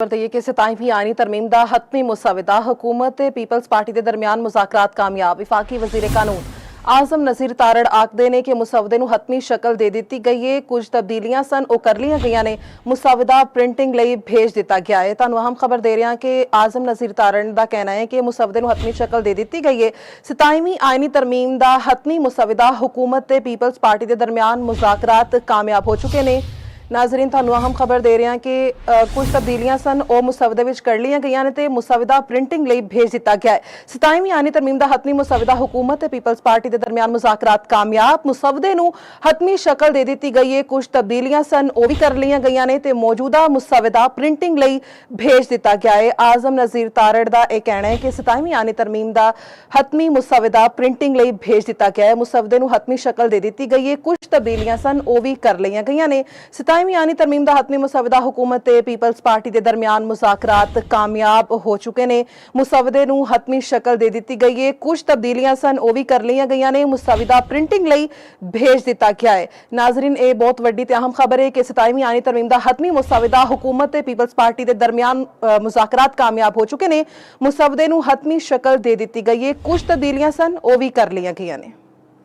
बताइए कि 27वीं आईनी तरमीम दा हतमी मुसविदा हुकूमत ते पीपल्स पार्टी के दरमियान मुज़ाकरात कामयाब। विफाकी वज़ीर कानून आज़म नज़ीर तारड़ आखदे ने कि मुसवदे नूं हतमी शक्ल दे दी गई है। कुछ तब्दीलियां सन वो कर लिया गई ने। मुसवदा प्रिंटिंग लई भेज दिता गया है। तुहानूं अहम खबर दे रहे हैं कि आज़म नज़ीर तारड़ का कहना है कि मुसवदे नूं हतमी शक्ल दे दी गई है। 27वीं आईनी तरमीम दा हतमी मुसविदा हुकूमत ते पीपल्स पार्टी के दरमियान मुज़ाकरात कामयाब हो चुके हैं। नाजरीन तुहानूं अहम खबर दे रहे हैं कि कुछ तब्दीलियां सन वो मुसवदे विच कर लिया गई ने ते मुसविदा प्रिंटिंग लई भेज दिता गया है। 27वीं आईनी तरमीम दा हतमी मुसविदा हुकूमत ते पीपल्स पार्टी के दरमियान मुज़ाकरात कामयाब। मुसवदे नूं हतमी शक्ल दे दी गई है। कुछ तब्दीलियां सन वो भी कर लिया गई ने ते मौजूदा मुसविदा प्रिंटिंग लई भेज दिता गया है। आज़म नज़ीर तारड़ दा यह कहना है कि 27वीं आईनी तरमीम दा हतमी मुसविदा प्रिंटिंग लई भेज दिता गया है। मुसवदे नूं हतमी शक्ल दे दी गई है। कुछ तब्दीलियां सन वो भी कर लिया गई ने। 27वीं आईनी तरमीम दा हतमी मुसविदा हुकूमत ते पीपल्स पार्टी के दरमियान मुज़ाकरात कामयाब हो चुके हैं। मुसवदे नूं हतमी शक्ल दे दी गई है। कुछ तब्दीलियां सन वो भी कर लिया गई ने। मुसविदा प्रिंटिंग लई भेज दिता गया है। नाजरीन ये बहुत वड्डी ते अहम खबर है कि 27वीं आईनी तरमीम दा हतमी मुसविदा हुकूमत ते पीपल्स पार्टी के दरमियान मुज़ाकरात कामयाब हो चुके हैं। मुसवदे नूं हतमी शक्ल दे दी गई है। कुछ तब्दीलियां सन वो भी कर लिया गई ने।